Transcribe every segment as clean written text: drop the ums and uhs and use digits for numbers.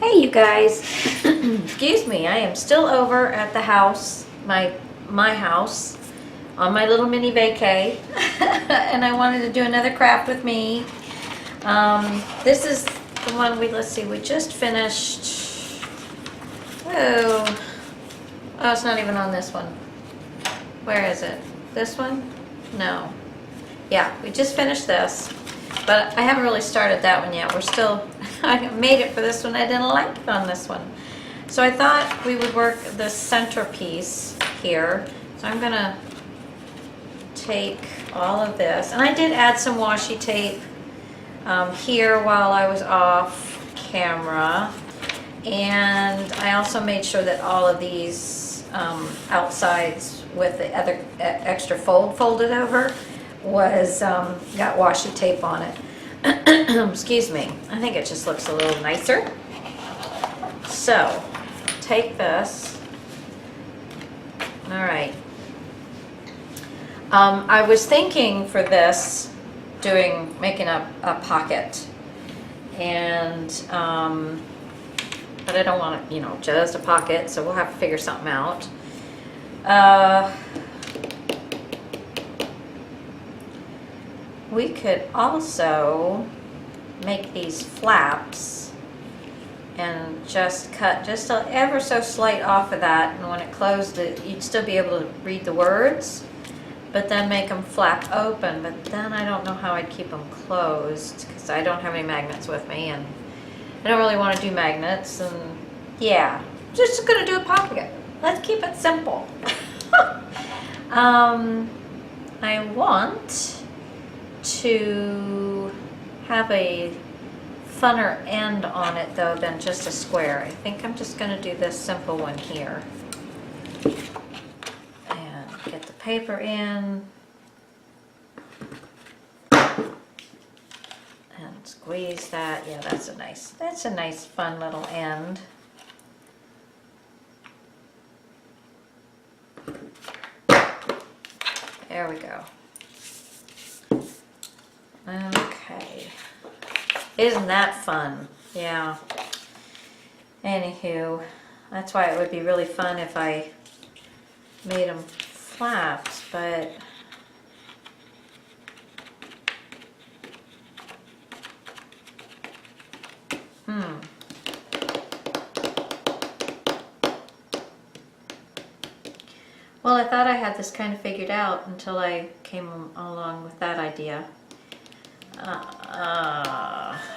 Hey you guys, excuse me, I am still over at the house, my house, on my little mini vacay, and I wanted to do another craft with me. This is the one we just finished. Oh, it's not even on this one. Where is it? This one? No. Yeah, we just finished this, but I haven't really started that one yet. We're still, I made it for this one. I didn't like it on this one. So I thought we would work the centerpiece here. So I'm gonna take all of this, and I did add some washi tape here while I was off camera. And I also made sure that all of these outsides with the other extra folded over was got washi tape on it. Excuse me. I think it just looks a little nicer. So take this. All right. I was thinking for this making a pocket, and but I don't want it, just a pocket, so we'll have to figure something out. We could also make these flaps and just cut just ever so slight off of that, and when it closed, you'd still be able to read the words, but then make them flap open. But then I don't know how I'd keep them closed because I don't have any magnets with me, and I don't really want to do magnets, and yeah, just gonna do a pocket. Let's keep it simple. I want to have a funner end on it though than just a square. I think I'm just going to do this simple one here and get the paper in and squeeze that. Yeah, that's a nice fun little end. There we go. Okay. Isn't that fun? Yeah. Anywho, that's why it would be really fun if I made them flaps, but well, I thought I had this kind of figured out until I came along with that idea.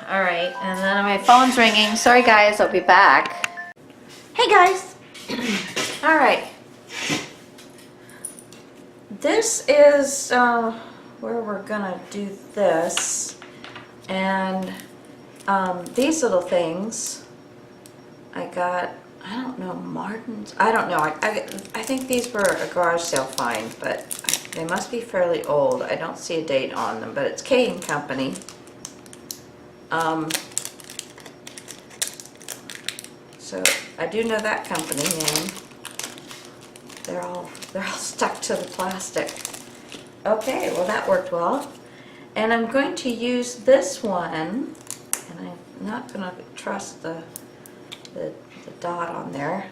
All right, and then my phone's ringing. Sorry guys, I'll be back. Hey guys. All right. This is where we're gonna do this, and these little things I got. I don't know, Martin's. I don't know. I think these were a garage sale find, but they must be fairly old. I don't see a date on them, but it's K & Company. So I do know that company name. They're all stuck to the plastic. Okay, well that worked well. And I'm going to use this one, and I'm not going to trust the dot on there.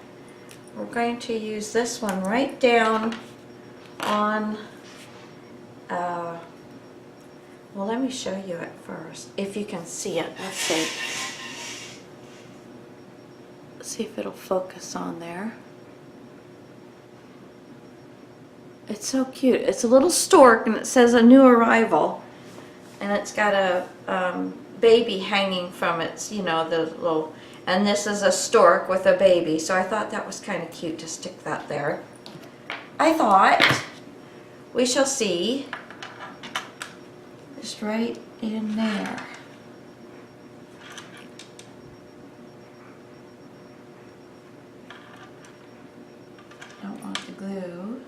We're going to use this one right down on, well, let me show you it first, if you can see it. Let's see. Let's see if it'll focus on there. It's so cute. It's a little stork, and it says a new arrival, and it's got a baby hanging from its, the little, and this is a stork with a baby, so I thought that was kind of cute to stick that there. I thought, we shall see, just right in there. Don't want the glue,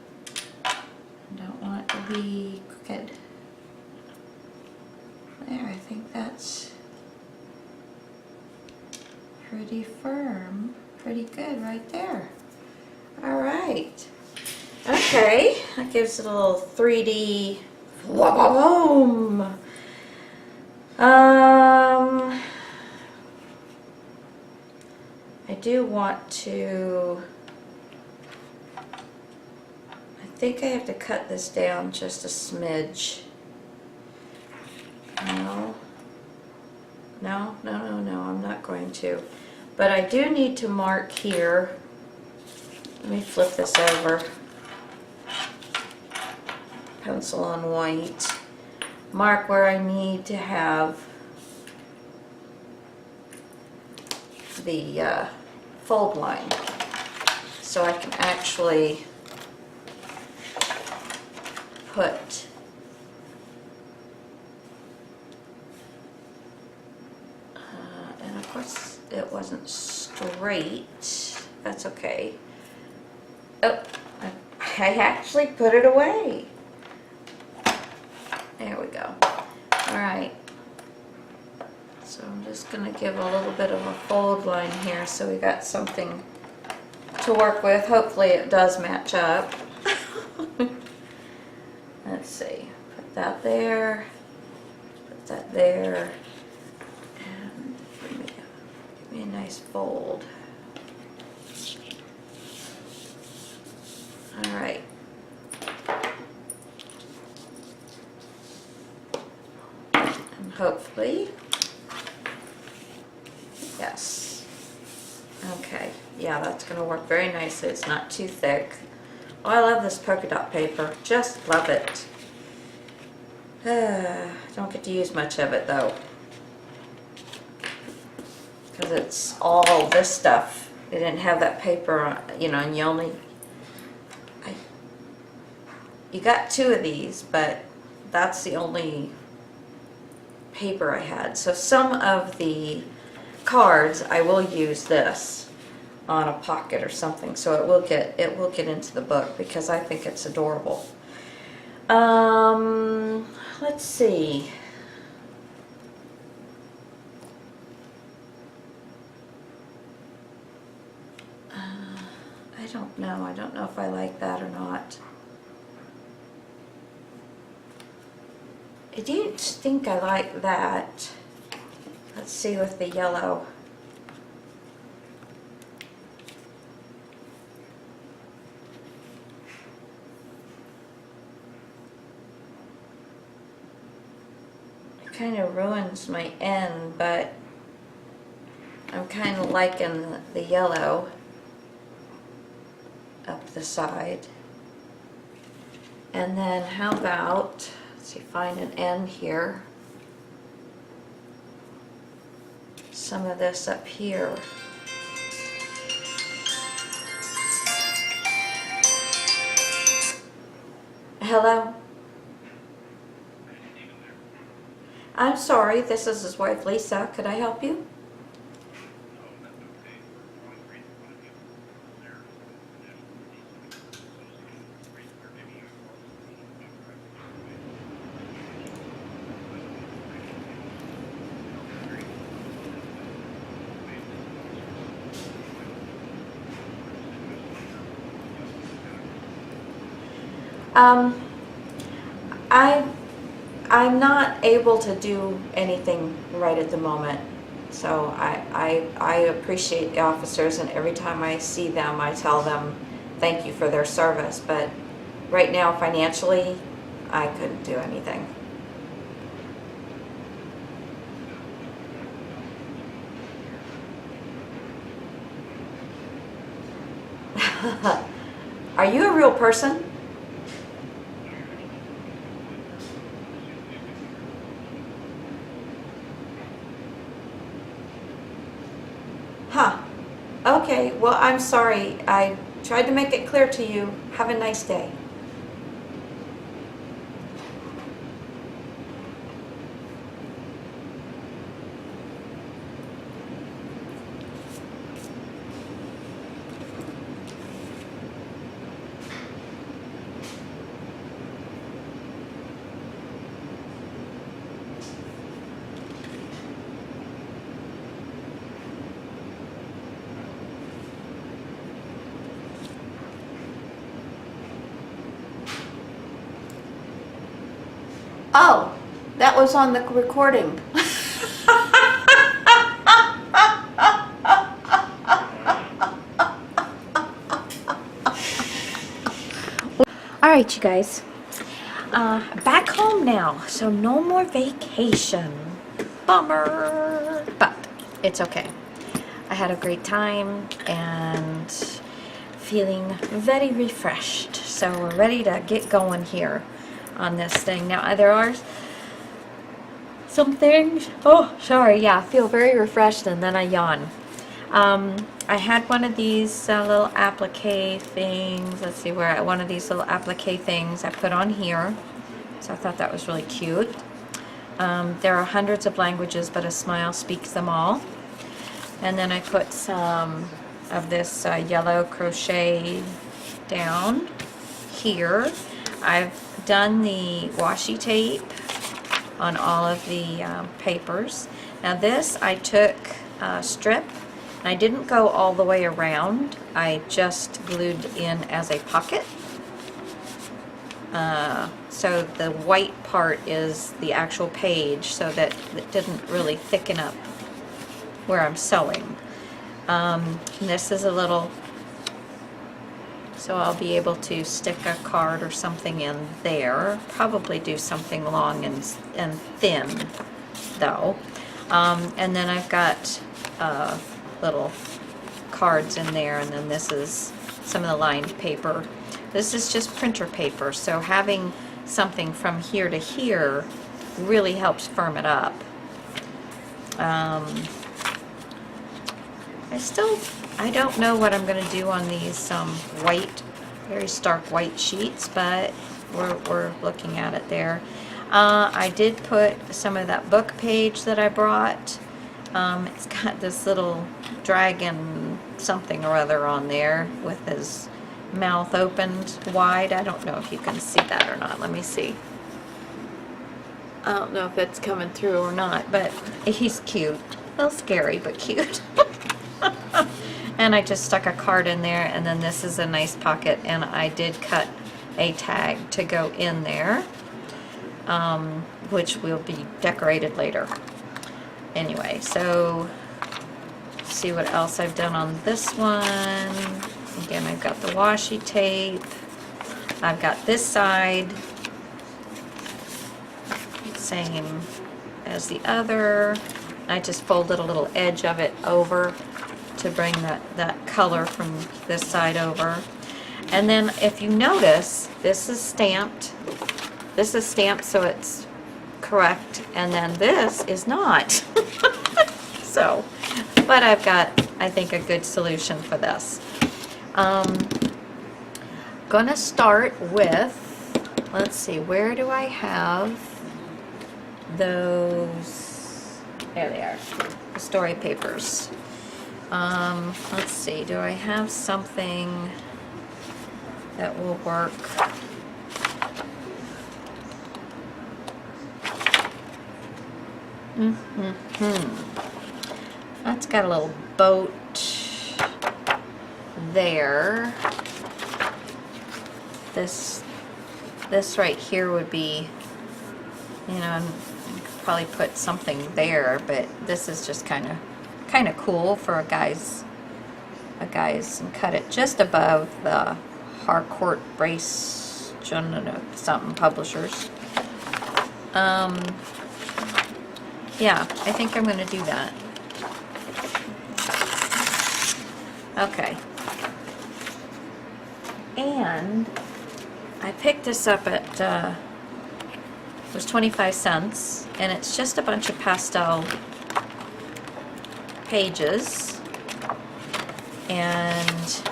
don't want it to be crooked. There, I think that's pretty firm, pretty good right there. All right. Okay, that gives it a little 3D. Boom. do want to, I think I have to cut this down just a smidge. No, I'm not going to. But I do need to mark here. Let me flip this over. Pencil on white. Mark where I need to have the fold line, so I can actually put and of course it wasn't straight. That's okay. Oh, I actually put it away. There we go. All right. So I'm just going to give a little bit of a fold line here so we got something to work with. Hopefully it does match up. Let's see. Put that there. Put that there. And give me a nice fold. All right. And hopefully, yes. Okay, yeah, that's going to work very nicely. It's not too thick. Oh, I love this polka dot paper. Just love it. Don't get to use much of it though, because it's all this stuff. They didn't have that paper, you know, and you only, you got 2 of these, but that's the only paper I had. So some of the cards I will use this on a pocket or something, so it will get into the book because I think it's adorable. Let's see. I don't know. I don't know if I like that or not. I do think I like that. Let's see with the yellow. It kind of ruins my end, but I'm kind of liking the yellow up the side. And then how about, let's see, find an end here. Some of this up here. Hello? I'm sorry, this is his wife Lisa. Could I help you? I'm not able to do anything right at the moment, so I appreciate the officers, and every time I see them I tell them thank you for their service, but right now financially I couldn't do anything. Are you a real person? Huh. Okay, well, I'm sorry. I tried to make it clear to you. Have a nice day. Oh, that was on the recording. right, you guys. Back home now, so no more vacation. Bummer, but it's okay. I had a great time and feeling very refreshed. So we're ready to get going here on this thing. Now, there are some things. Oh, sorry. Yeah, I feel very refreshed and then I yawn. I had one of these little applique things. Let's see where one of these little applique things I put on here. So I thought that was really cute. There are hundreds of languages, but a smile speaks them all. And then I put some of this yellow crochet down here. I've done the washi tape on all of the papers. Now this, I took a strip. I didn't go all the way around. I just glued in as a pocket. So the white part is the actual page, so that it didn't really thicken up where I'm sewing. This is a little, so I'll be able to stick a card or something in there. Probably do something long and thin, though. And then I've got little cards in there, and then this is some of the lined paper. This is just printer paper, so having something from here to here really helps firm it up. I don't know what I'm going to do on these white, very stark white sheets, but we're looking at it there. I did put some of that book page that I brought. It's got this little dragon something or other on there with his mouth opened wide. I don't know if you can see that or not. Let me see. I don't know if it's coming through or not, but he's cute. A little scary, but cute. And I just stuck a card in there, and then this is a nice pocket, and I did cut a tag to go in there, which will be decorated later. Anyway, so see what else I've done on this one. Again, I've got the washi tape. I've got this side, same as the other. I just folded a little edge of it over to bring that color from this side over. And then if you notice, this is stamped. This is stamped so it's correct, and then this is not. So, but I've got, I think, a good solution for this. Gonna start with, let's see, where do I have those? There they are, the story papers. Let's see, do I have something that will work? That's got a little boat there. This right here would be, you know, and you could probably put something there, but this is just kind of cool for a guy's, and cut it just above the Harcourt Brace, something publishers. Yeah, I think I'm going to do that. Okay. And I picked this up at, it was 25 cents, and it's just a bunch of pastel pages. And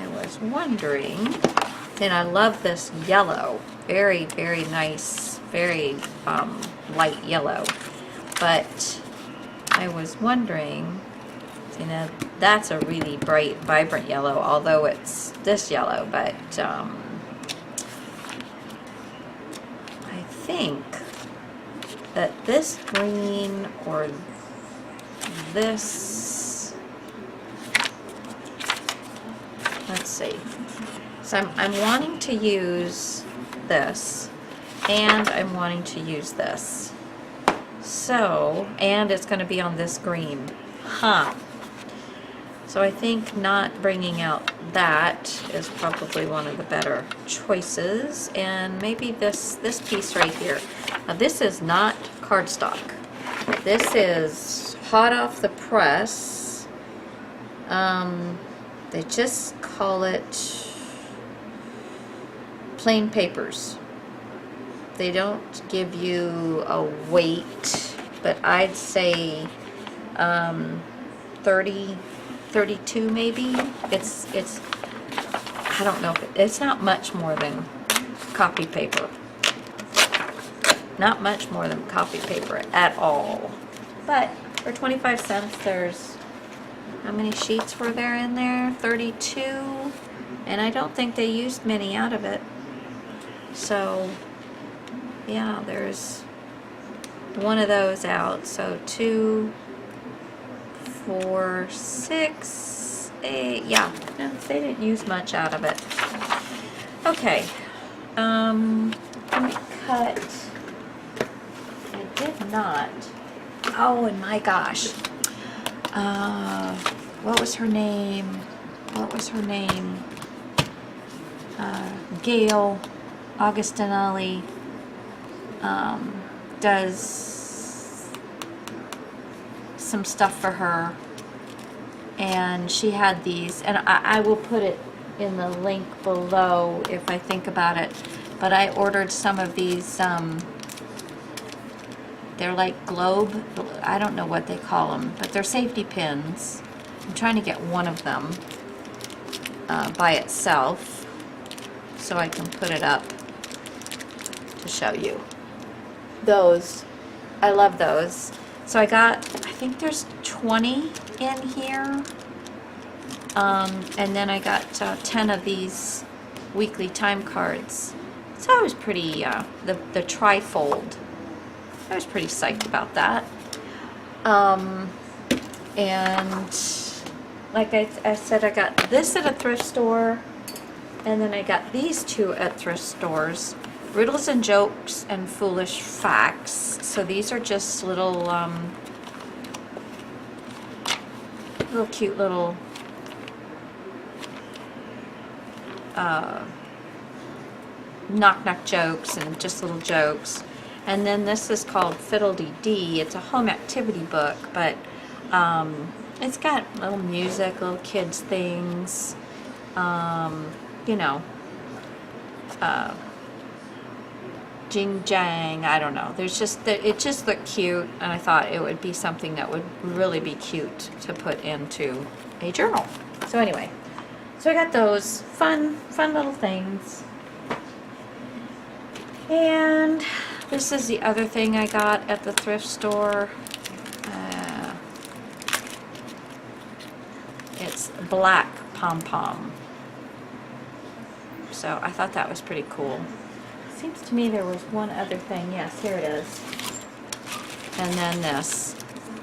I was wondering, and I love this yellow, very, very nice, very light yellow. But I was wondering, you know, that's a really bright, vibrant yellow, although it's this yellow, but I think that this green or this, let's see. So I'm wanting to use this, and I'm wanting to use this. So, and it's going to be on this green. So I think not bringing out that is probably one of the better choices. And maybe this piece right here. Now this is not cardstock. This is hot off the press. They just call it plain papers. They don't give you a weight, but I'd say 30, 32 maybe. It's I don't know, it's not much more than copy paper. Not much more than copy paper at all. But for 25 cents, there's, how many sheets were there in there? 32. And I don't think they used many out of it. So, yeah, there's one of those out. So 2, 4, 6, 8, yeah, they didn't use much out of it. Okay, let me cut. I did not. Oh, and my gosh. What was her name? What was her name? Gail Augustinelli does some stuff for her, and she had these, and I will put it in the link below if I think about it, but I ordered some of these, they're like globe, I don't know what they call them, but they're safety pins. I'm trying to get one of them by itself so I can put it up to show you. Those, I love those. So I got, I think there's 20 in here, and then I got 10 of these weekly time cards. So I was pretty, the trifold, I was pretty psyched about that. And like I said, I got this at a thrift store, and then I got these two at thrift stores. Riddles and Jokes and Foolish Facts. So these are just little, cute little knock-knock jokes and just little jokes. And then this is called Fiddle-Dee-Dee. It's a home activity book, but it's got little music, little kids things, you know, Jing Jang, I don't know. There's just, it just looked cute, and I thought it would be something that would really be cute to put into a journal. So anyway, so I got those fun little things. And this is the other thing I got at the thrift store. It's black pom-pom. So I thought that was pretty cool. Seems to me there was one other thing. Yes, here it is. And then this.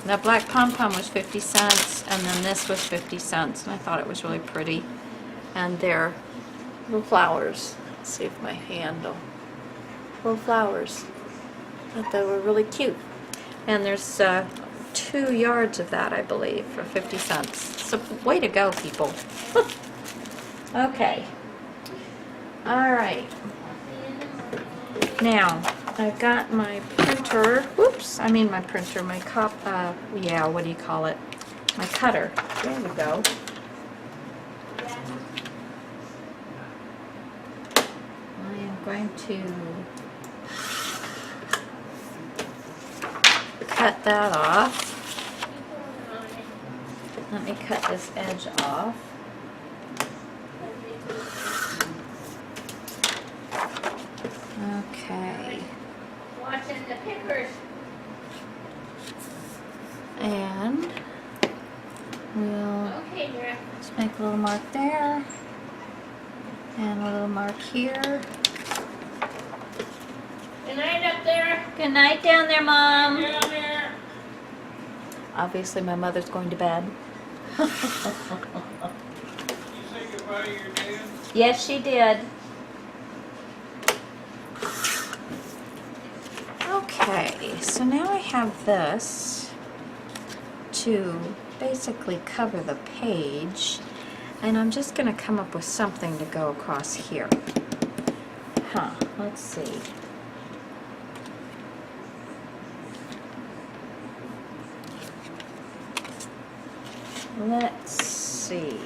That black pom-pom was 50 cents, and then this was 50 cents, and I thought it was really pretty. And they're little flowers. Let's see if my hand will. Little flowers. I thought they were really cute. And there's 2 yards of that, I believe, for 50 cents. So way to go, people. Okay. All right. Now, I've got my printer, whoops, I mean my printer, my yeah, what do you call it? My cutter. There we go. I am going to cut that off. Let me cut this edge off. Okay. Watching the pickers. And we'll Okay, just make a little mark there. And a little mark here. good night up there. Good night down there, Mom. Down there. Obviously my mother's going to bed. Did you say goodbye to your dad? Yes, she did. Okay, so now I have this to basically cover the page. And I'm just going to come up with something to go across here. Let's see. Let's see.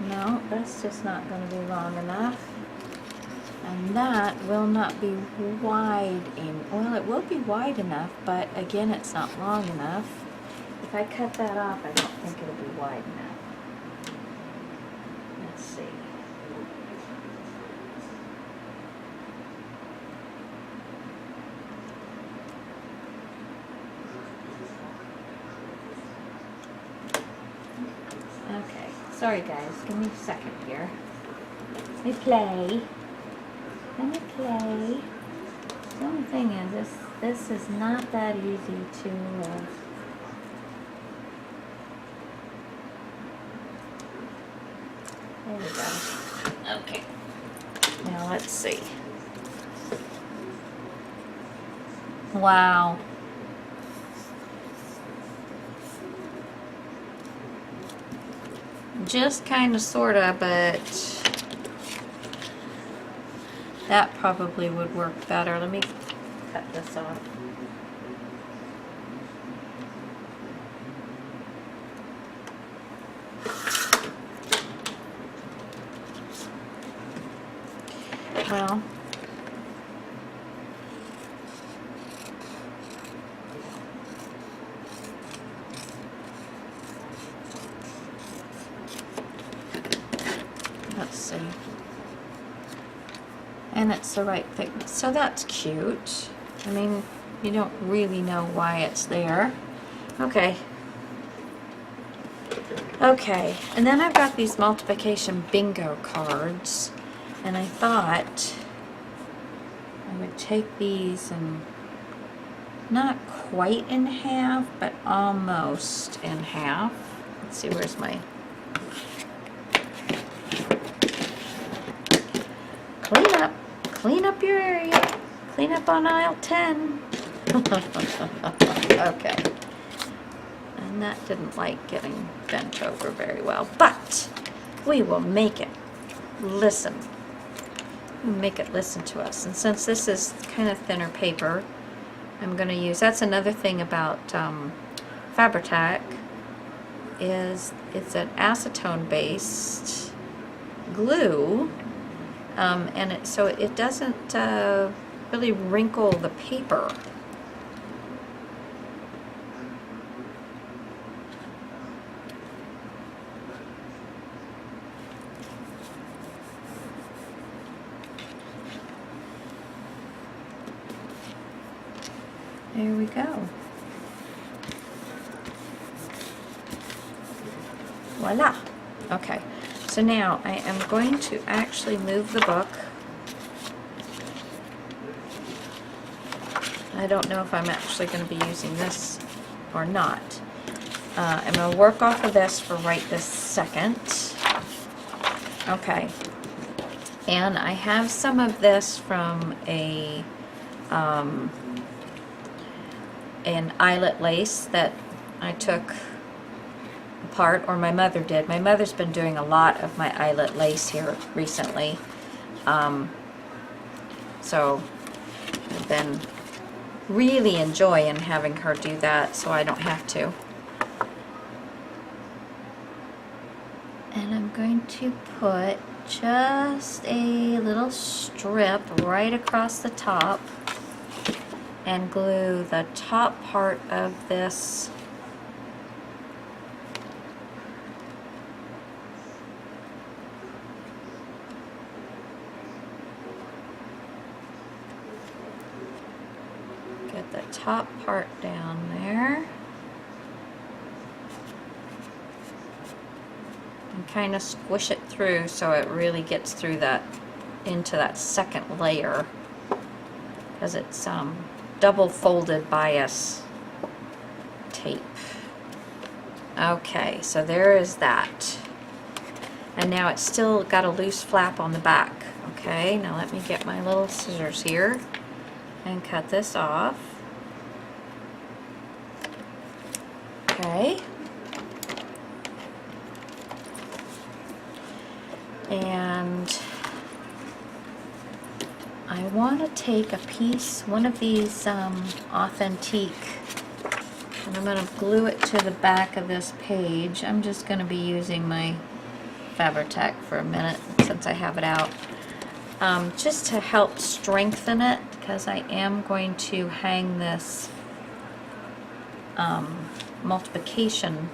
No, that's just not going to be long enough. And that will not be wide well, it will be wide enough, but again, it's not long enough. If I cut that off, I don't think it'll be wide enough. Let's see. Okay, sorry guys, give me a second here. Let me play. The only thing is, this is not that easy to, there we go. Okay. Now let's see. Wow. Just kind of, sort of, but that probably would work better. Let me cut this off. Well, let's see. And it's the right thickness. So that's cute. I mean, you don't really know why it's there. Okay. Okay, and then I've got these multiplication bingo cards. And I thought I would take these and not quite in half, but almost in half. Let's see, where's my... Clean up your area. Clean up on aisle 10. Okay. And that didn't like getting bent over very well, but we will make it listen. We'll make it listen to us. And since this is kind of thinner paper, I'm going to use, that's another thing about Fabri-Tac, is it's an acetone based glue. And so it doesn't really wrinkle the paper. There we go. Voila. Okay. So now I am going to actually move the book. I don't know if I'm actually going to be using this or not. I'm going to work off of this for right this second. Okay. And I have some of this from an eyelet lace that I took apart, or my mother did. My mother's been doing a lot of my eyelet lace here recently. So I've been really enjoying having her do that, so I don't have to. And I'm going to put just a little strip right across the top and glue the top part of this the top part down there and kind of squish it through so it really gets through that into that second layer, because it's double folded bias tape. Okay, so there is that, and now it's still got a loose flap on the back. Okay, now let me get my little scissors here and cut this off. Okay. And I want to take a piece, one of these authentique, and I'm going to glue it to the back of this page. I'm just going to be using my Fabri-Tac for a minute since I have it out, just to help strengthen it, because I am going to hang this multiplication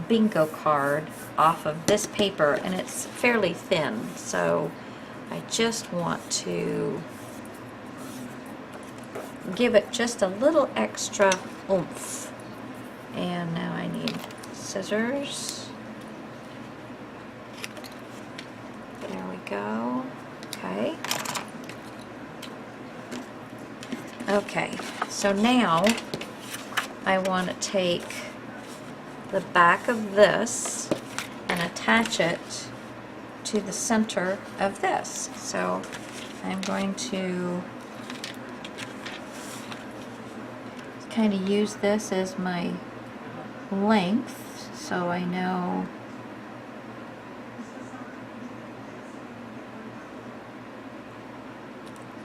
bingo card off of this paper, and it's fairly thin, so I just want to give it just a little extra oomph. And now I need scissors. There we go. Okay. Okay, so now I want to take the back of this and attach it to the center of this. So I'm going to kind of use this as my length so I know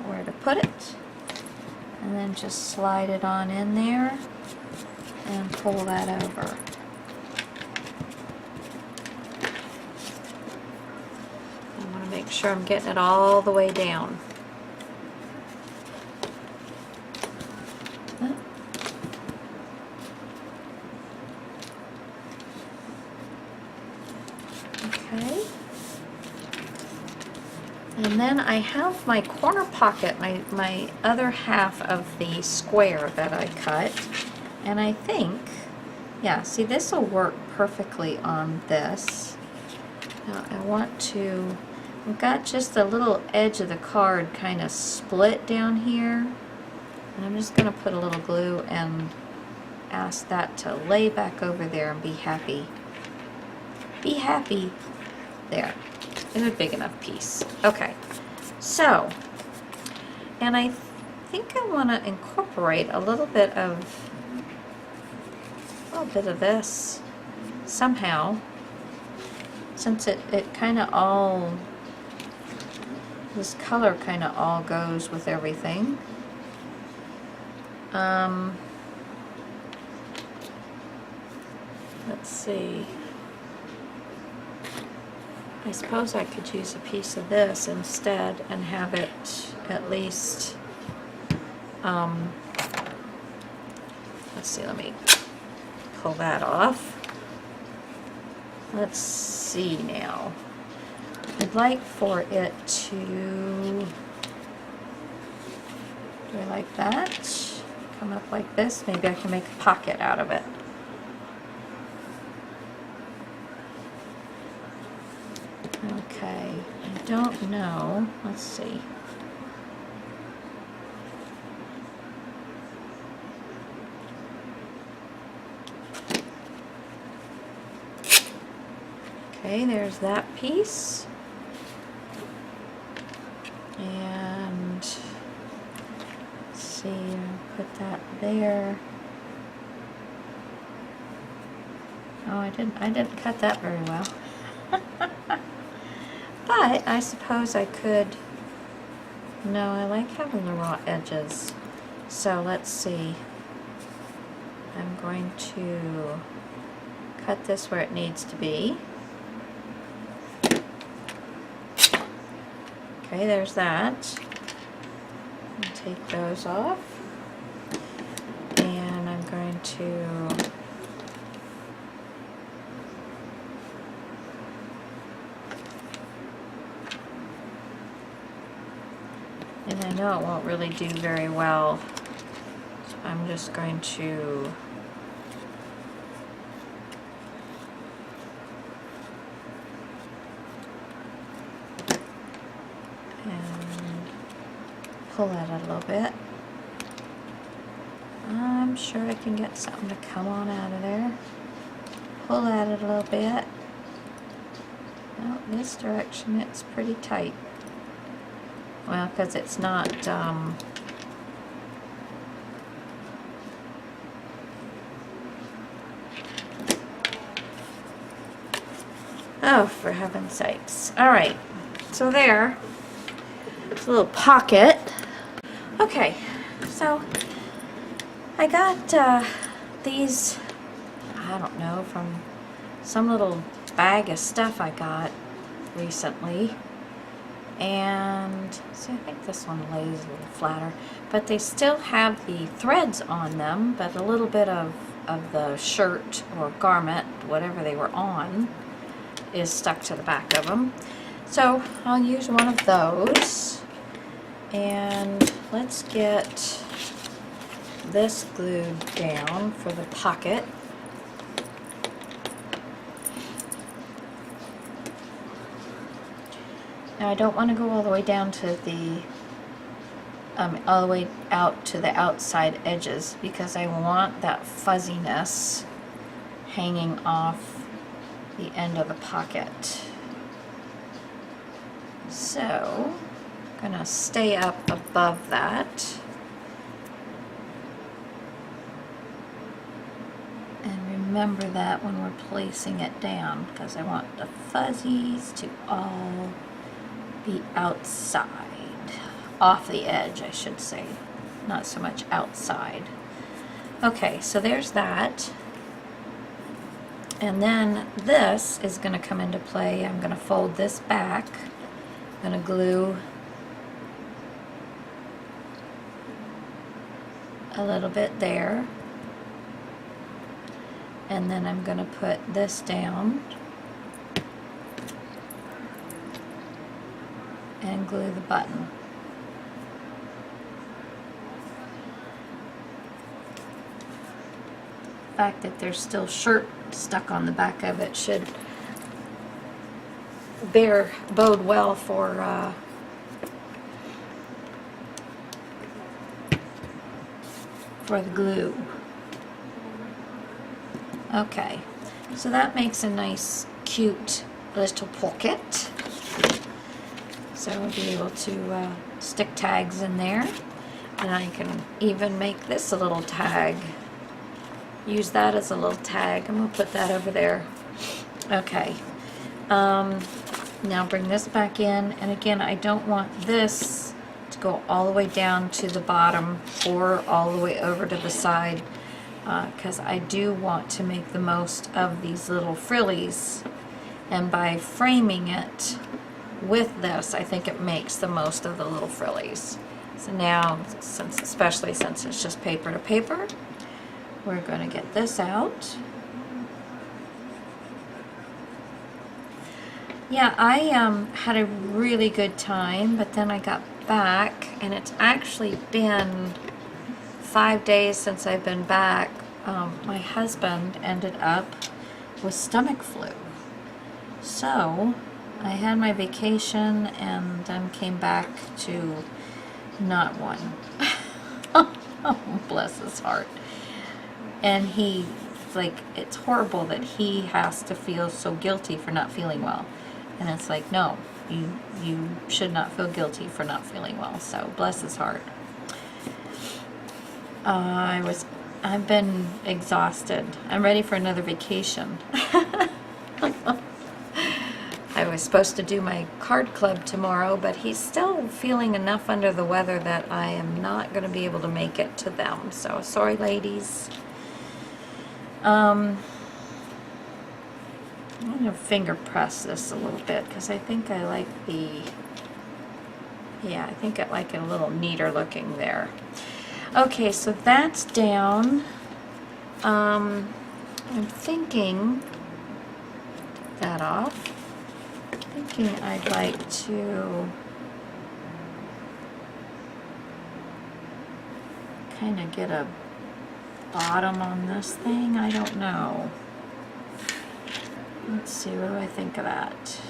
where to put it, and then just slide it on in there and pull that over. I want to make sure I'm getting it all the way down. Okay. And then I have my corner pocket, my other half of the square that I cut. And I think, yeah, see, this will work perfectly on this. Now I want to, I've got just the little edge of the card kind of split down here. And I'm just going to put a little glue and ask that to lay back over there and be happy. Be happy. There. In a big enough piece. Okay. So, and I think I want to incorporate a little bit of this somehow, since it kind of all, this color kind of all goes with everything. Let's see. I suppose I could use a piece of this instead and have it at least, let's see, let me pull that off. Let's see now. I'd like for it to, do I like that? Come up like this. Maybe I can make a pocket out of it. Okay, I don't know. Let's see. Okay, there's that piece. And let's see, I'll put that there. Oh, I didn't cut that very well. But I suppose I could, no, I like having the raw edges. So let's see. I'm going to cut this where it needs to be. Okay, there's that. I'll take those off. And I'm going to and I know it won't really do very well, so I'm just going to pull that a little bit. I'm sure I can get something to come on out of there. Pull at it a little bit. Well, this direction it's pretty tight. Well, because it's not, Oh, for heaven's sakes. All right, so there. It's a little pocket. Okay, so I got these, I don't know, from some little bag of stuff I got recently. And so I think this one lays a little flatter, but they still have the threads on them, but a little bit of the shirt or garment, whatever they were on, is stuck to the back of them. So I'll use one of those, and let's get this glued down for the pocket. Now I don't want to go all the way down to the, all the way out to the outside edges, because I want that fuzziness hanging off the end of the pocket. So I'm gonna stay up above that. And remember that when we're placing it down, because I want the fuzzies to all be outside, off the edge, I should say, not so much outside. Okay, so there's that. And then this is going to come into play. I'm going to fold this back. I'm going to glue a little bit there. And then I'm going to put this down and glue the button. The fact that there's still shirt stuck on the back of it should bode well for the glue. Okay, so that makes a nice, cute little pocket. So I'll be able to stick tags in there, and I can even make this a little tag. Use that as a little tag. I'm going to put that over there. Okay. Now bring this back in, and again, I don't want this to go all the way down to the bottom or all the way over to the side, because I do want to make the most of these little frillies, and by framing it with this, I think it makes the most of the little frillies. So now, especially since it's just paper to paper, we're going to get this out. Yeah, I had a really good time, but then I got back, and it's actually been 5 days since I've been back. My husband ended up with stomach flu. So I had my vacation and then came back to not one. Oh, bless his heart. And he, like, it's horrible that he has to feel so guilty for not feeling well. And it's like, no, you should not feel guilty for not feeling well. So bless his heart. I've been exhausted. I'm ready for another vacation. I was supposed to do my card club tomorrow, but he's still feeling enough under the weather that I am not going to be able to make it to them. So sorry, ladies. I'm going to finger press this a little bit because I think I like I think I like it a little neater looking there. Okay, so that's down. I'm thinking that off. Thinking I'd like to kind of get a bottom on this thing. I don't know. Let's see, what do I think of that?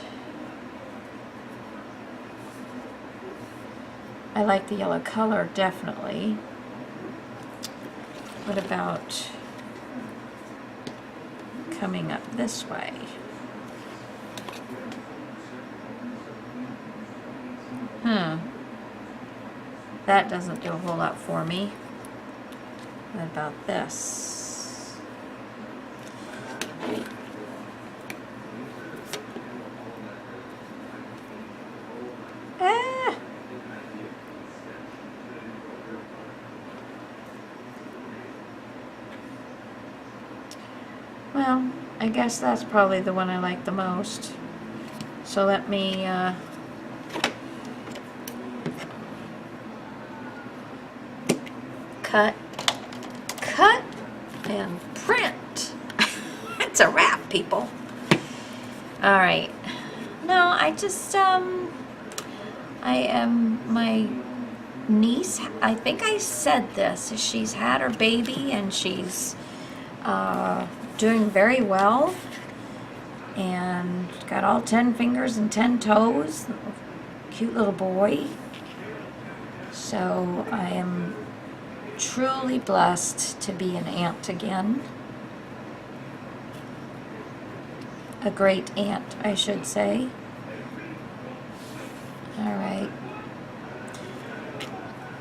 I like the yellow color, definitely. What about coming up this way? That doesn't do a whole lot for me. What about this? Well, I guess that's probably the one I like the most. So let me, cut, and print. It's a wrap, people. All right. No, I just, my niece, I think I said this, she's had her baby and she's doing very well and got all 10 fingers and 10 toes. Cute little boy. So I am truly blessed to be an aunt again. A great aunt, I should say. All right.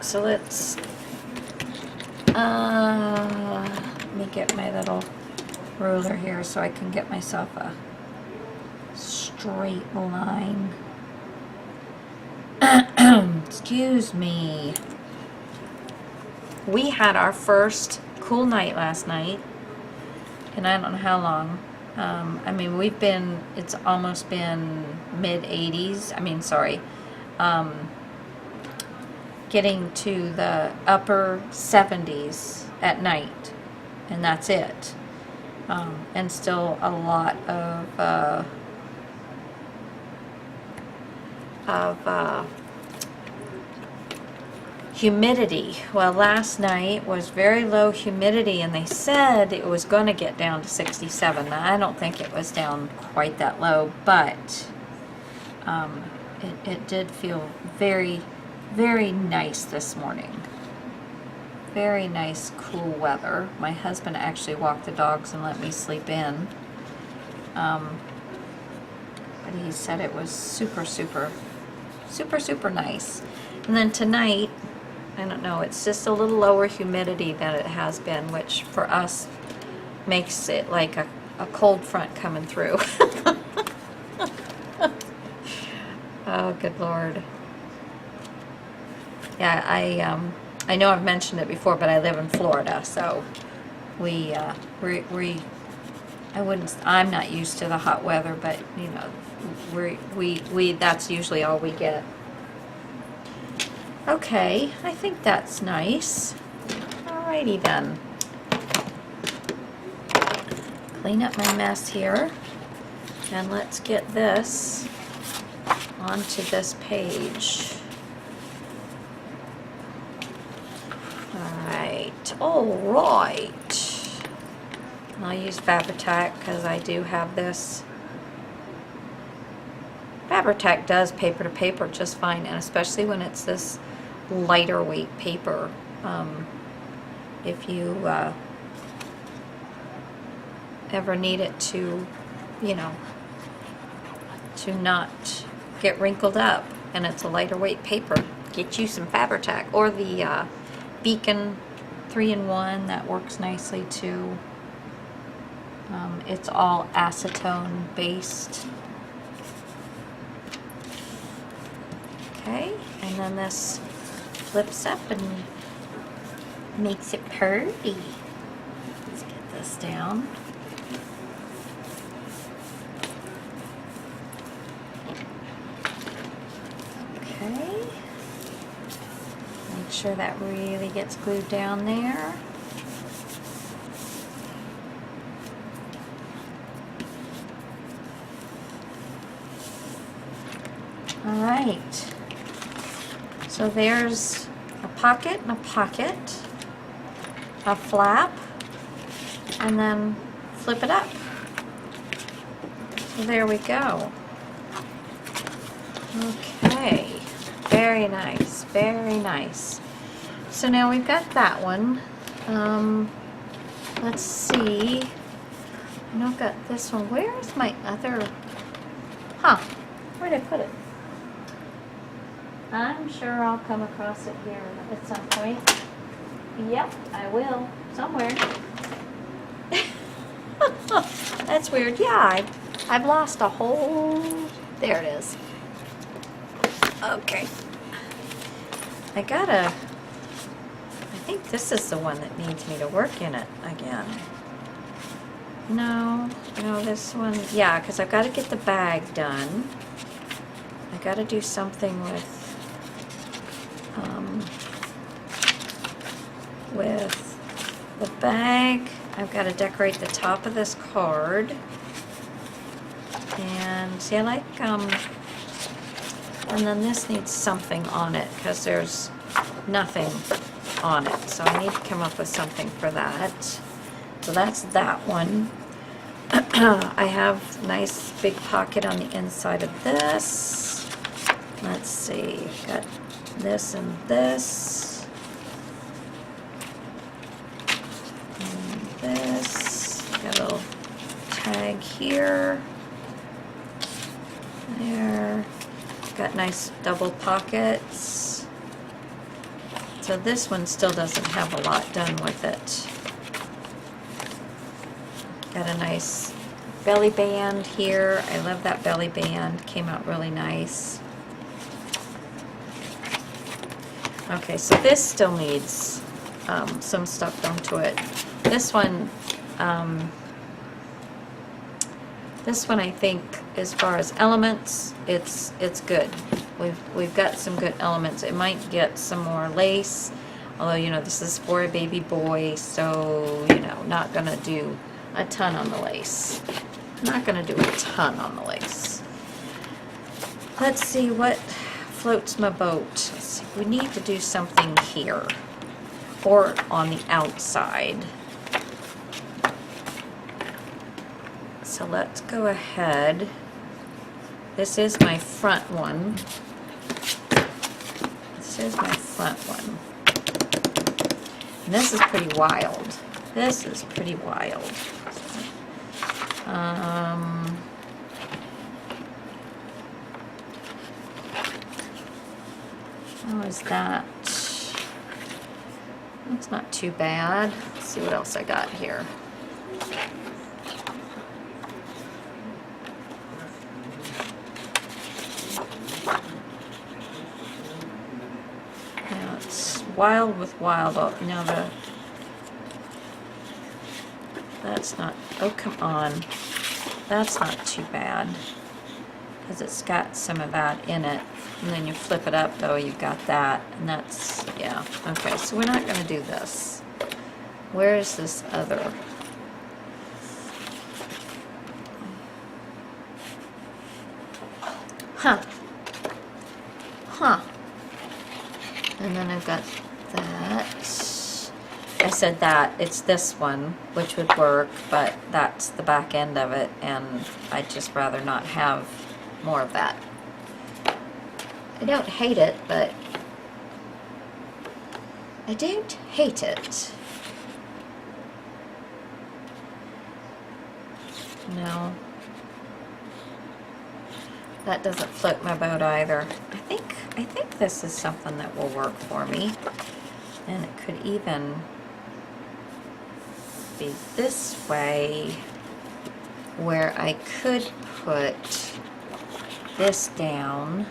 So let's, let me get my little ruler here so I can get myself a straight line. Excuse me. We had our first cool night last night, and I don't know how long. I mean, it's almost been mid-80s. I mean, sorry. Getting to the upper 70s at night, and that's it. And still a lot of humidity. Well, last night was very low humidity, and they said it was going to get down to 67. Now, I don't think it was down quite that low, but it did feel very, very nice this morning. Very nice, cool weather. My husband actually walked the dogs and let me sleep in. But he said it was super, super, super, super nice. And then tonight, I don't know, it's just a little lower humidity than it has been, which for us makes it like a cold front coming through. Oh, good Lord. Yeah, I know I've mentioned it before, but I live in Florida, so I'm not used to the hot weather, but you know, we that's usually all we get. Okay, I think that's nice. Alrighty then. Clean up my mess here, and let's get this onto this page. All right. I'll use Fabri-Tac because I do have this. Fabri-Tac does paper to paper just fine, and especially when it's this lighter weight paper. If you ever need it to, you know, to not get wrinkled up, and it's a lighter weight paper, get you some Fabri-Tac, or the Beacon 3-in-1, that works nicely too. It's all acetone based. Okay, and then this flips up and makes it pretty. Let's get this down. Okay. Make sure that really gets glued down there. All right. So there's a pocket and a pocket, a flap, and then flip it up. So there we go. Okay. Very nice, very nice. So now we've got that one. Let's see. I know I've got this one. Where's my other? Where did I put it? I'm sure I'll come across it here at some point. Yep, I will. Somewhere. That's weird. Yeah, I've lost a whole... There it is. Okay. I think this is the one that needs me to work in it again. No, this one, yeah, because I've got to get the bag done. I got to do something with the bag. I've got to decorate the top of this card. And see, I like, and then this needs something on it because there's nothing on it. So I need to come up with something for that. So that's that one. I have a nice big pocket on the inside of this. Let's see, got this and this. And this. Got a little tag here. There. Got nice double pockets. So this one still doesn't have a lot done with it. Got a nice belly band here. I love that belly band. Came out really nice. Okay, so this still needs some stuff done to it. This one I think, as far as elements, it's good. We've got some good elements. It might get some more lace, although this is for a baby boy, so not gonna do a ton on the lace. Not gonna do a ton on the lace. Let's see what floats my boat. Let's see, we need to do something here or on the outside. So let's go ahead. This is my front one. This is my front one. And this is pretty wild. This is pretty wild. How is that? That's not too bad. Let's see what else I got here. Now it's wild with wild. Oh, now that's not, oh come on. That's not too bad. Because it's got some of that in it. And then you flip it up though, you've got that. And that's, yeah. Okay, so we're not going to do this. Where is this other? Huh. Huh. And then I've got that. I said that, it's this one, which would work, but that's the back end of it, and I'd just rather not have more of that. I don't hate it, but I don't hate it. No. That doesn't float my boat either. I think this is something that will work for me. And it could even be this way, where I could put this down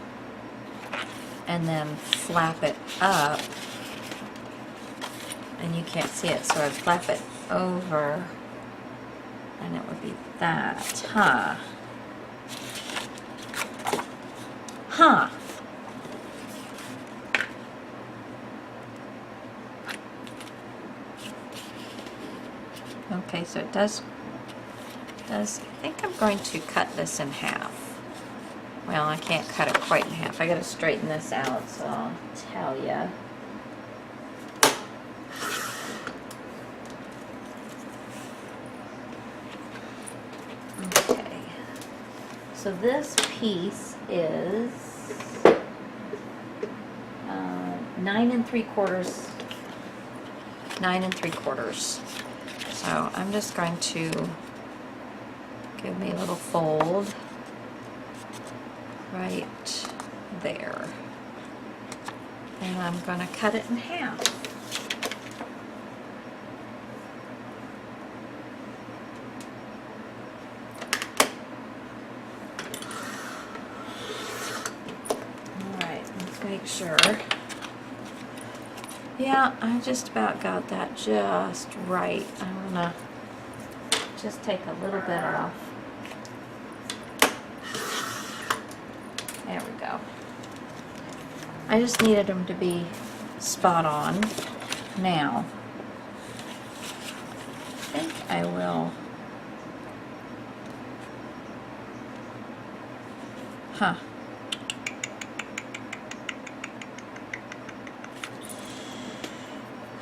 and then flap it up, and you can't see it, so I'd flap it over and it would be that. Huh. Huh. Okay, so it does, I think I'm going to cut this in half. Well, I can't cut it quite in half. I gotta straighten this out, so I'll tell ya. Okay, so this piece is 9 3/4. 9 3/4. So I'm just going to give me a little fold right there. And I'm going to cut it in half. Alright, let's make sure. Yeah, I just about got that just right. I'm gonna just take a little bit off. There we go. I just needed them to be spot on. Now, I think I will. Huh.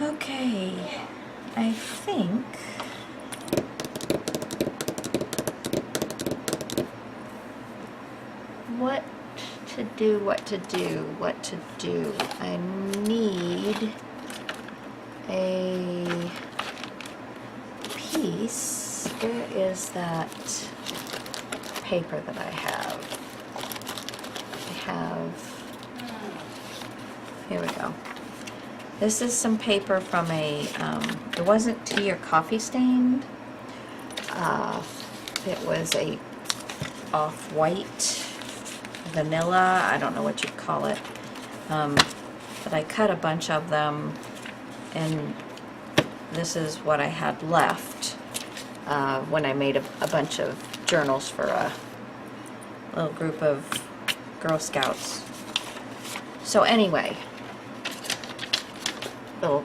Okay, I think what to do. I need a piece. Where is that paper that I have? Here we go. This is some paper from a, it wasn't tea or coffee stained. It was a off-white vanilla, I don't know what you'd call it. But I cut a bunch of them, and this is what I had left when I made a bunch of journals for a little group of Girl Scouts. So anyway,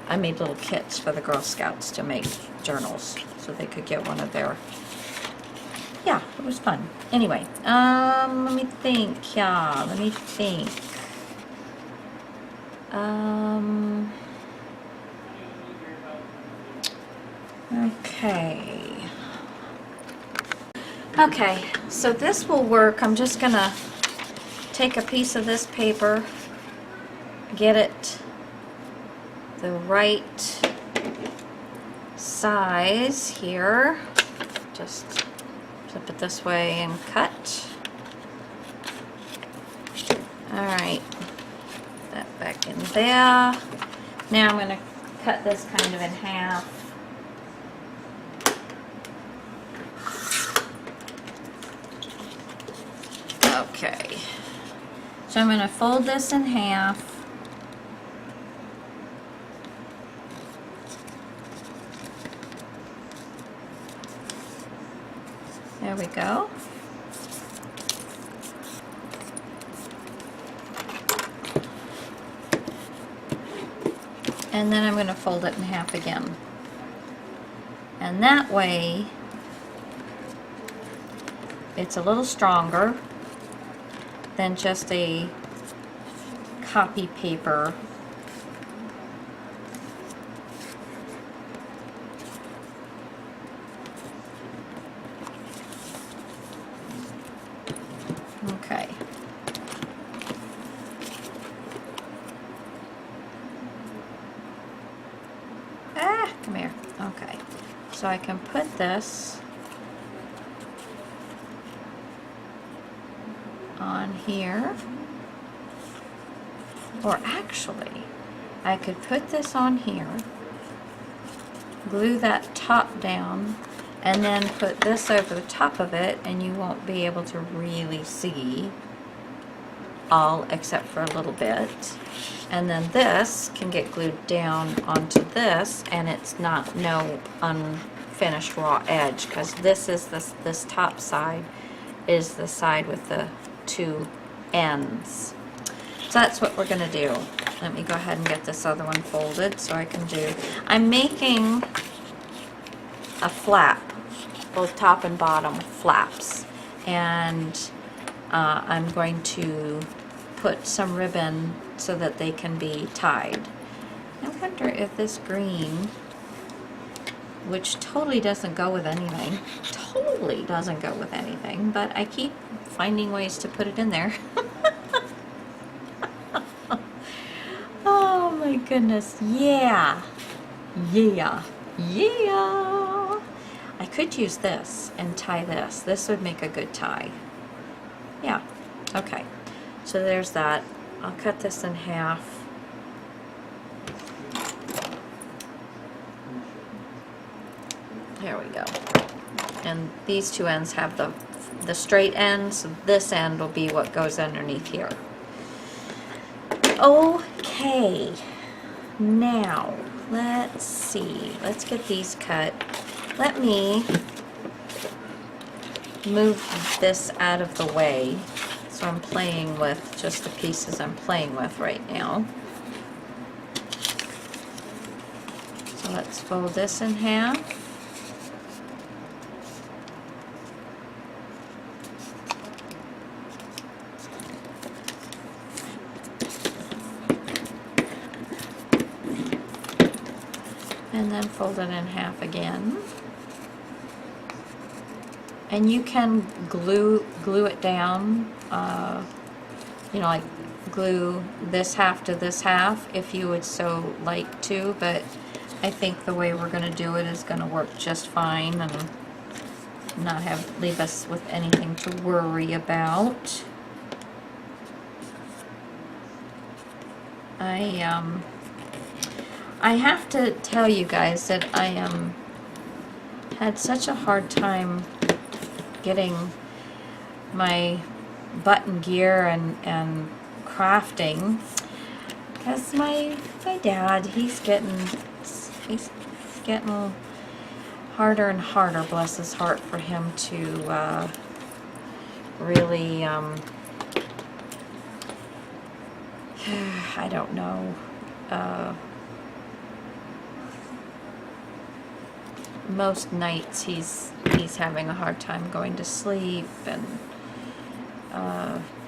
I made little kits for the Girl Scouts to make journals so they could get one of their, yeah, it was fun. Anyway, let me think. Okay, so this will work. I'm just gonna take a piece of this paper, get it the right size here, just flip it this way and cut. Alright, that back in there. Now I'm going to cut this kind of in half. Okay, so I'm going to fold this in half. There we go. And then I'm going to fold it in half again. And that way, it's a little stronger than just a copy paper. Okay. Come here. Okay. So I can put this on here. Or actually, I could put this on here, glue that top down, and then put this over the top of it, and you won't be able to really see all except for a little bit. And then this can get glued down onto this, and it's not no unfinished raw edge, because this is this top side is the side with the two ends. So that's what we're gonna do. Let me go ahead and get this other one folded so I can do. I'm making a flap, both top and bottom flaps, and I'm going to put some ribbon so that they can be tied. I wonder if this green, which totally doesn't go with anything, but I keep finding ways to put it in there. Oh my goodness, yeah. I could use this and tie this. This would make a good tie. Yeah, okay. So there's that. I'll cut this in half. There we go. And these two ends have the straight end, so this end will be what goes underneath here. Okay, now let's see. Let's get these cut. Let me move this out of the way. So I'm playing with just the pieces I'm playing with right now. So let's fold this in half. And then fold it in half again. And you can glue it down, you know, like glue this half to this half if you would so like to, but I think the way we're going to do it is going to work just fine and not leave us with anything to worry about. I have to tell you guys that I had such a hard time getting my button gear and crafting because my dad, he's getting harder and harder, bless his heart, for him to really I don't know, most nights he's having a hard time going to sleep, and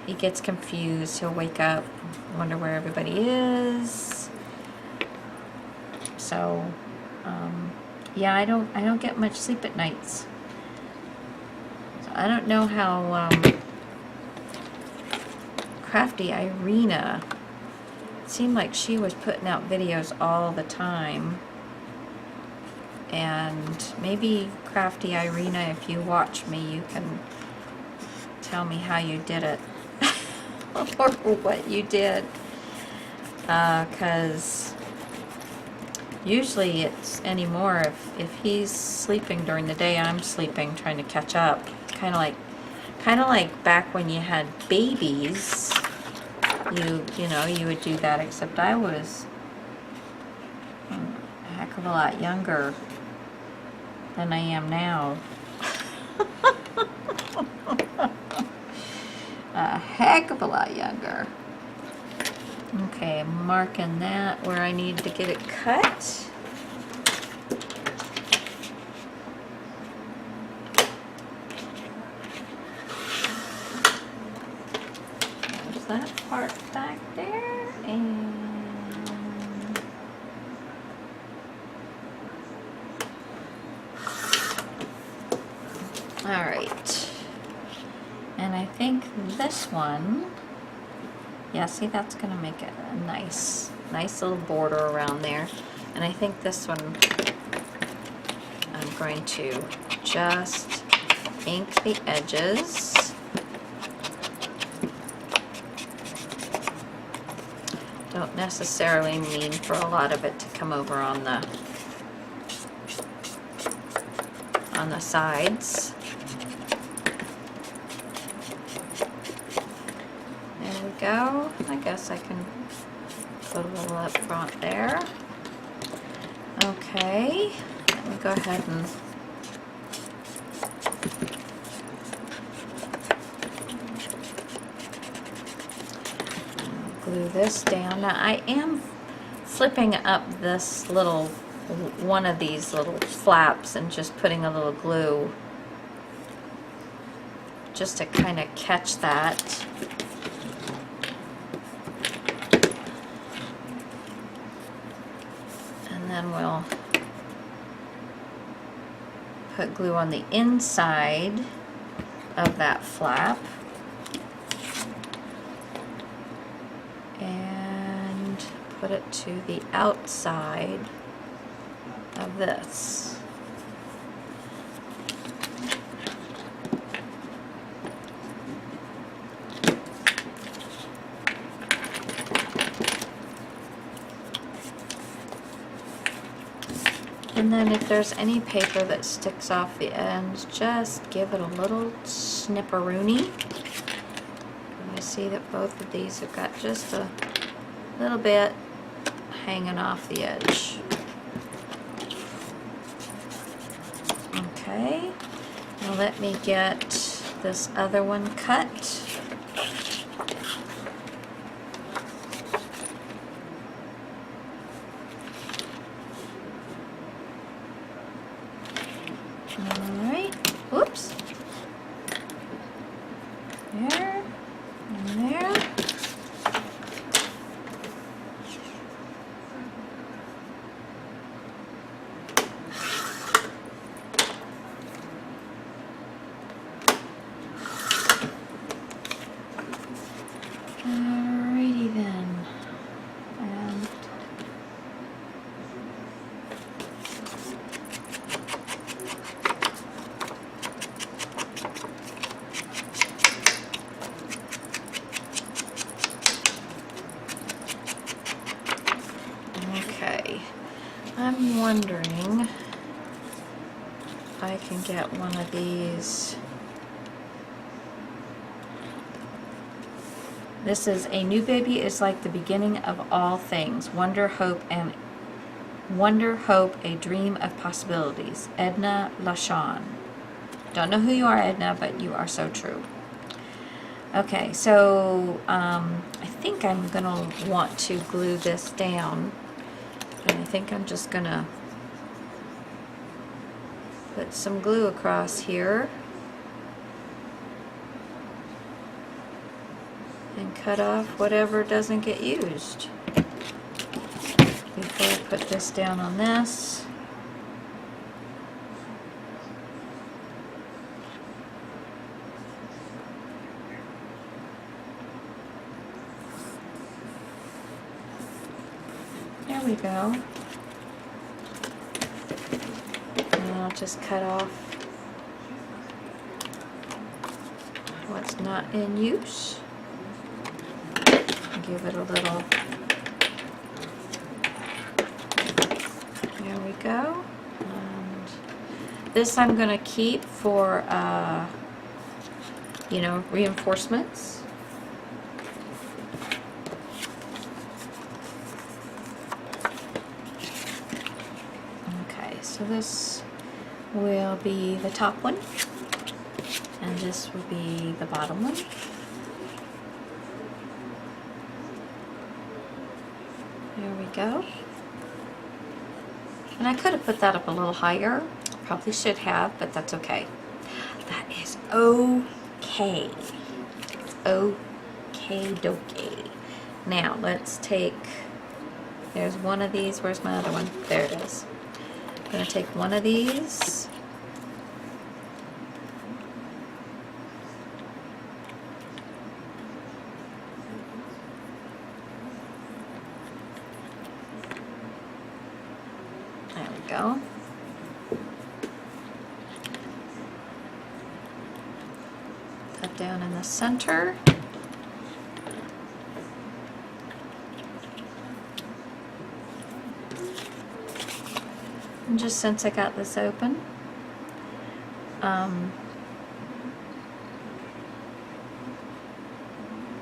he gets confused. He'll wake up, wonder where everybody is. So yeah, I don't get much sleep at nights. So I don't know how Crafty Irina, it seemed like she was putting out videos all the time. And maybe Crafty Irina, if you watch me, you can tell me how you did it or what you did, because usually it's anymore if he's sleeping during the day, I'm sleeping, trying to catch up, kind of like back when you had babies. You know, you would do that, except I was a heck of a lot younger than I am now. A heck of a lot younger. Okay, I'm marking that where I need to get it cut. There's that part back there, and all right, and I think this one, yeah, see, that's gonna make it a nice little border around there. And I think this one, I'm going to just ink the edges. Don't necessarily mean for a lot of it to come over on the sides. There we go. I guess I can put a little up front there. Okay, let me go ahead and glue this down. Now I am flipping up this little, one of these little flaps and just putting a little glue just to kind of catch that. And then we'll put glue on the inside of that flap. And put it to the outside of this. And then if there's any paper that sticks off the ends, just give it a little snipperoony. And you see that both of these have got just a little bit hanging off the edge. Okay, Now let me get this other one cut. Alright, whoops. There, and there. Alrighty then. And okay, I'm wondering if I can get one of these. This is a new baby is like the beginning of all things. Wonder, hope, a dream of possibilities. Edna LaShawn. Don't know who you are, Edna, but you are so true. Okay, so I think I'm gonna want to glue this down. And I think I'm just gonna put some glue across here. And cut off whatever doesn't get used. Before I put this down on this. There we go. And I'll just cut off what's not in use. Give it a little, there we go. And this I'm going to keep for, you know, reinforcements. Okay, so this will be the top one, and this will be the bottom one. There we go. And I could have put that up a little higher. Probably should have, but that's okay. That is okay. It's okay dokey. Now let's take, there's one of these. Where's my other one? There it is. I'm going to take one of these. There we go. Put down in the center. And just since I got this open,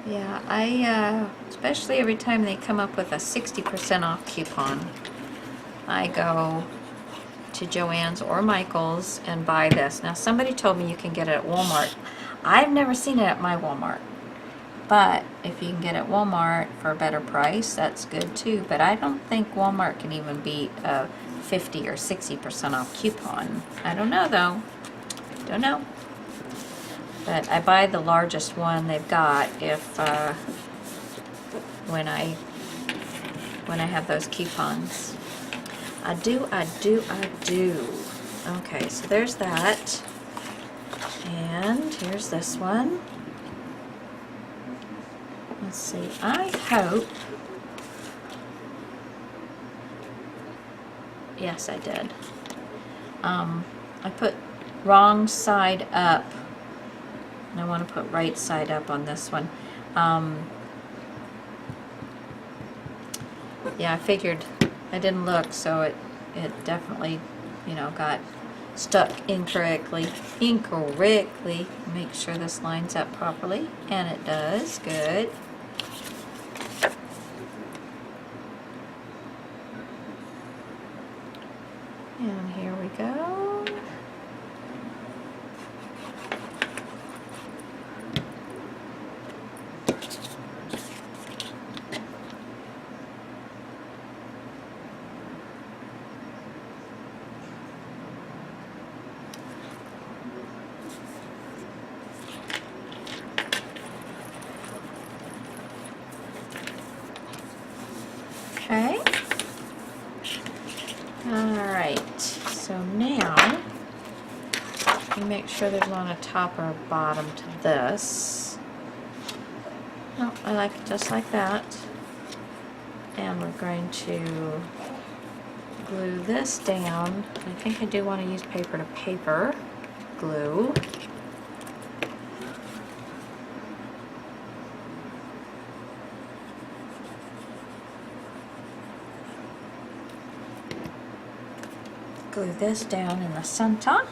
yeah, I especially every time they come up with a 60% off coupon, I go to Joann's or Michael's and buy this. Now somebody told me you can get it at Walmart. I've never seen it at my Walmart, but if you can get it at Walmart for a better price, that's good too. But I don't think Walmart can even beat a 50 or 60% off coupon. I don't know though. Don't know. But I buy the largest one they've got if when I have those coupons. I do. Okay, so there's that. And here's this one. Let's see. I hope. Yes, I did. I put wrong side up. And I want to put right side up on this one. Yeah, I figured. I didn't look, so it definitely, you know, got stuck incorrectly. Make sure this lines up properly, and it does. Good. And here we go. You make sure there's not a top or a bottom to this. No, I like it just like that. And we're going to glue this down. I think I do want to use paper to paper glue. Glue this down in the center.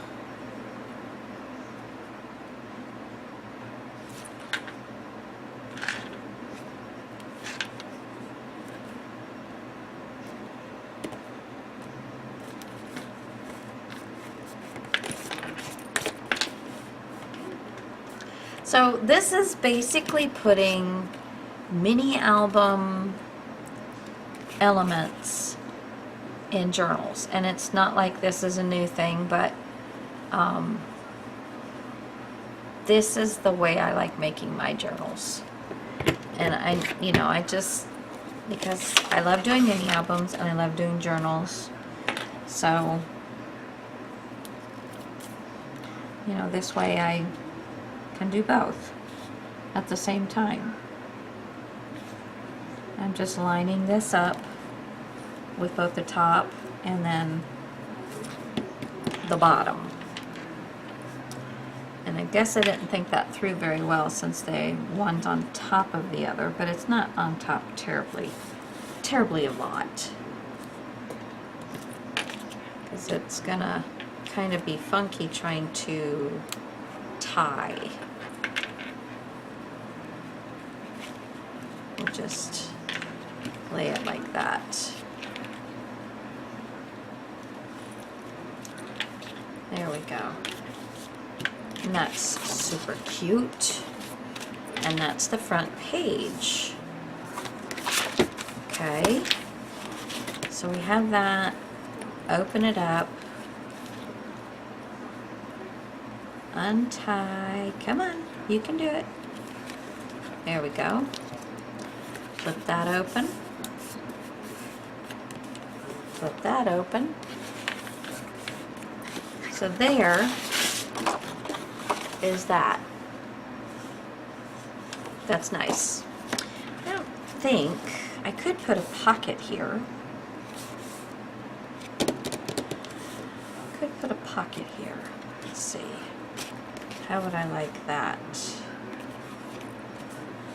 So this is basically putting mini album elements in journals, and it's not like this is a new thing, but this is the way I like making my journals. And I just, because I love doing mini albums and I love doing journals, so this way I can do both at the same time. I'm just lining this up with both the top and then the bottom. And I guess I didn't think that through very well since one's on top of the other, but it's not on top terribly a lot. Because it's gonna kind of be funky trying to tie. We'll just lay it like that. There we go. And that's super cute. And that's the front page. Okay. So we have that. Open it up. Untie. Come on. You can do it. There we go. Flip that open. Flip that open. So there is that. That's nice. I don't think I could put a pocket here. Could put a pocket here. Let's see. How would I like that?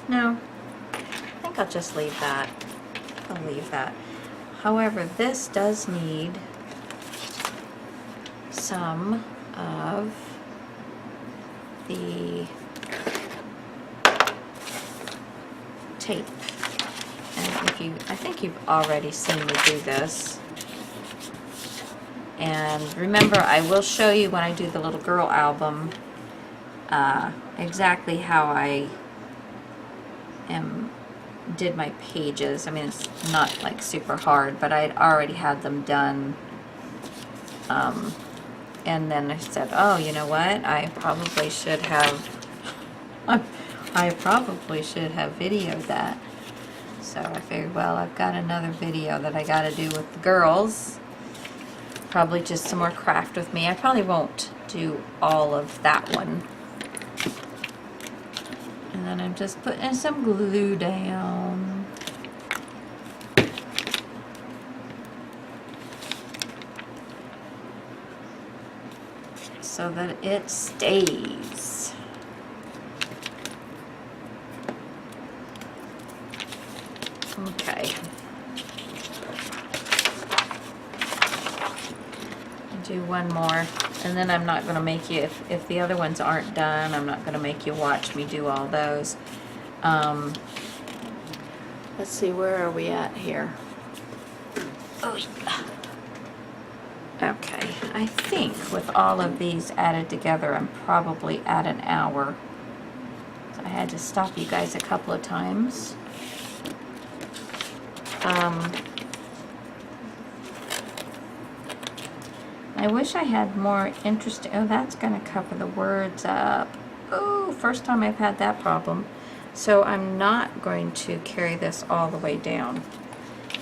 No. I think I'll just leave that. I'll leave that. However, this does need some of the tape. And I think you've already seen me do this. And remember, I will show you when I do the little girl album exactly how I did my pages. I mean, it's not like super hard, but I'd already had them done. And then I said, oh, you know what? I probably should have videoed that. So I figured, well, I've got another video that I got to do with the girls. Probably just some more craft with me. I probably won't do all of that one. And then I'm just putting some glue down. So that it stays. Okay. Do one more, and then I'm not going to make you, if the other ones aren't done, I'm not going to make you watch me do all those. Let's see, where are we at here? Oh, yeah. Okay, I think with all of these added together, I'm probably at an hour. So I had to stop you guys a couple of times. I wish I had more interest. Oh, that's going to cover the words up. Oh, first time I've had that problem. So I'm not going to carry this all the way down.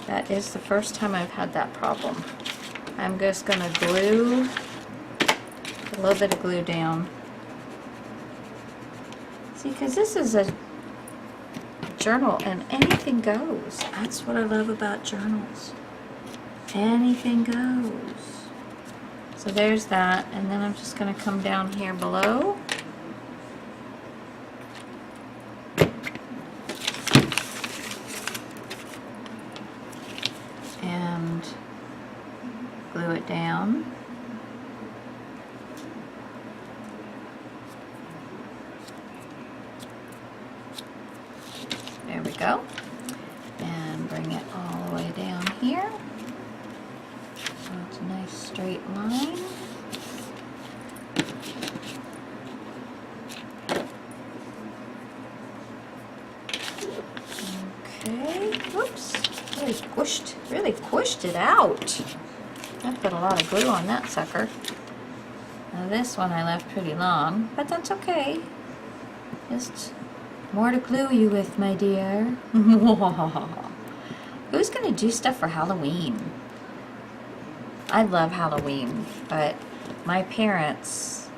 That is the first time I've had that problem. I'm just going to glue a little bit of glue down. See, because this is a journal and anything goes. That's what I love about journals. Anything goes. So there's that, and then I'm just going to come down here below. And glue it down. There we go. And bring it all the way down here. So it's a nice straight line. Okay. Whoops. Really squished it out. I put a lot of glue on that sucker. Now this one I left pretty long, but that's okay. Just more to glue you with, my dear. Who's gonna do stuff for Halloween? I love Halloween, but my parents,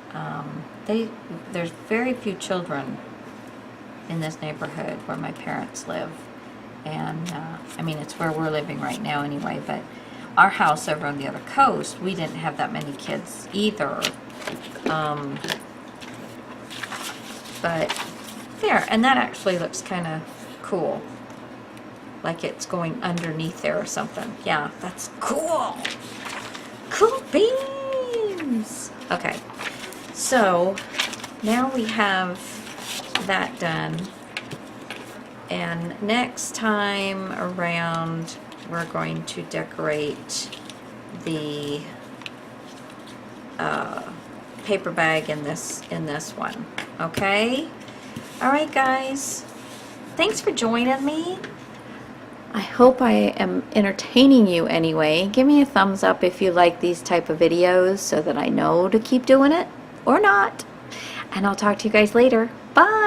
there's very few children in this neighborhood where my parents live. And, I mean, it's where we're living right now anyway, but our house over on the other coast, we didn't have that many kids either. But there, and that actually looks kind of cool. Like it's going underneath there or something. Yeah, that's cool. Cool beans. Okay, so now we have that done. And next time around, we're going to decorate the paper bag in this one. Okay? All right, guys. Thanks for joining me. I hope I am entertaining you anyway. Give me a thumbs up if you like these type of videos so that I know to keep doing it or not. And I'll talk to you guys later. Bye.